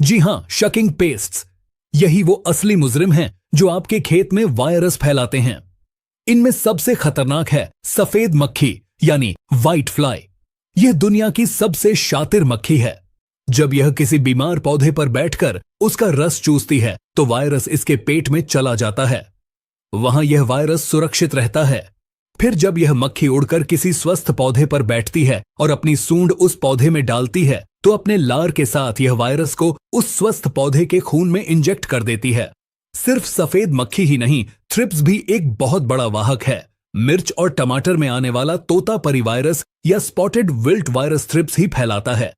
जी हां, शकिंग पेस्ट्स। यही वो असली मुजरिम हैं जो आपके खेत में वायरस फैलाते हैं। इनमें सबसे खतरनाक है सफेद मक्खी यानी व्हाइट फ्लाई। यह दुनिया की सबसे शातिर मक्खी है। जब यह किसी बीमार पौधे पर बैठकर उसका रस चूसती है तो वायरस इसके पेट में चला जाता है। वहां यह वायरस सुरक्षित रहता है। फिर जब यह मक्खी उड़कर किसी स्वस्थ पौधे पर बैठती है और अपनी सूंड उस पौधे में डालती है तो अपने लार के साथ यह वायरस को उस स्वस्थ पौधे के खून में इंजेक्ट कर देती है। सिर्फ सफेद मक्खी ही नहीं, थ्रिप्स भी एक बहुत बड़ा वाहक है। मिर्च और टमाटर में आने वाला तोतापरी वायरस या स्पॉटेड विल्ट वायरस थ्रिप्स ही फैलाता है।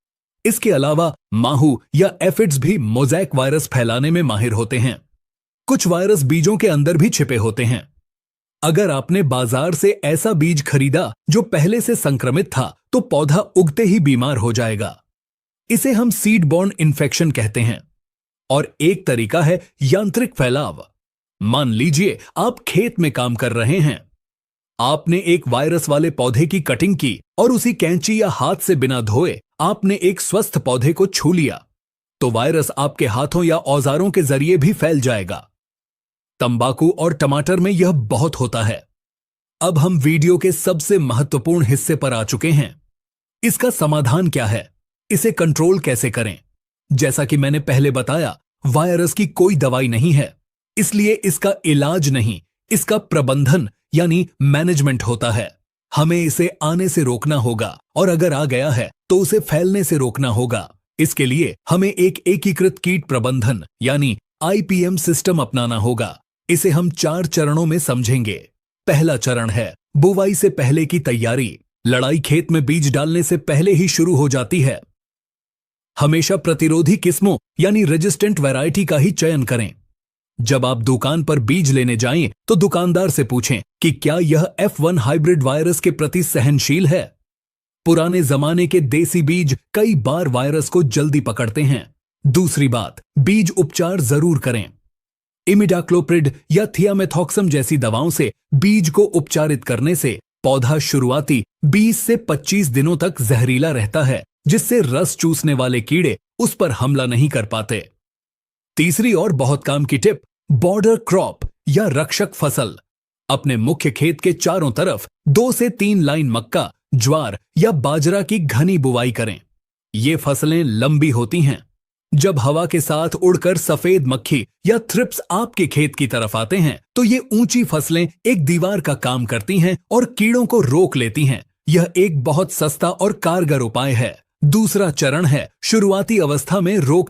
इसके अलावा माहू या एफिड्स भी मोज़ैक वायरस फैलाने में माहिर होते हैं। कुछ वायरस बीजों के अंदर भी छिपे होते हैं। अगर आपने बाजार से ऐसा बीज खरीदा जो पहले से संक्रमित था तो पौधा उगते ही बीमार हो जाएगा। इसे हम सीड बॉर्न इन्फेक्शन कहते हैं। और एक तरीका है यांत्रिक फैलाव। मान लीजिए आप खेत में काम कर रहे हैं। आपने एक वायरस वाले पौधे की कटिंग की और उसी कैंची या हाथ से बिना धोए आपने एक स्वस्थ पौधे को छू लिया तो वायरस आपके हाथों या औजारों के जरिए भी फैल जाएगा। तंबाकू और टमाटर में यह बहुत होता है। अब हम वीडियो के सबसे महत्वपूर्ण हिस्से पर आ चुके हैं। इसका समाधान क्या है? इसे कंट्रोल कैसे करें? जैसा कि मैंने पहले बताया, वायरस की कोई दवाई नहीं है, इसलिए इसका इलाज नहीं, इसका प्रबंधन यानी मैनेजमेंट होता है। हमें इसे आने से रोकना होगा और अगर आ गया है तो उसे फैलने से रोकना होगा। इसके लिए हमें एक एकीकृत कीट प्रबंधन यानी आईपीएम सिस्टम अपनाना होगा। इसे हम 4 चरणों में समझेंगे। पहला चरण है बुवाई से पहले की तैयारी। लड़ाई खेत में बीज डालने से पहले ही शुरू हो जाती है। हमेशा प्रतिरोधी किस्मों यानी रेजिस्टेंट वैरायटी का ही चयन करें। जब आप दुकान पर बीज लेने जाएं तो दुकानदार से पूछें कि क्या यह F1 हाइब्रिड वायरस के प्रति सहनशील है। पुराने जमाने के देसी बीज कई बार वायरस को जल्दी पकड़ते हैं। दूसरी बात, बीज उपचार जरूर करें। इमिडाक्लोप्रिड या थियामेथॉक्सम जैसी दवाओं से बीज को उपचारित करने से पौधा शुरुआती 20 से 25 दिनों तक जहरीला रहता है, जिससे रस चूसने वाले कीड़े उस पर हमला नहीं कर पाते। तीसरी और बहुत काम की टिप, बॉर्डर क्रॉप या रक्षक फसल। अपने मुख्य खेत के चारों तरफ 2 से 3 लाइन मक्का, ज्वार या बाजरा की घनी बुवाई करें। ये फसलें लंबी होती हैं। जब हवा के साथ उड़कर सफेद मक्खी या थ्रिप्स आपके खेत की तरफ आते हैं तो ये ऊंची फसलें एक दीवार का काम करती हैं और कीड़ों को रोक लेती हैं। यह एक बहुत सस्ता और कारगर उपाय है। दूसरा चरण है शुरुआती अवस्था में रोग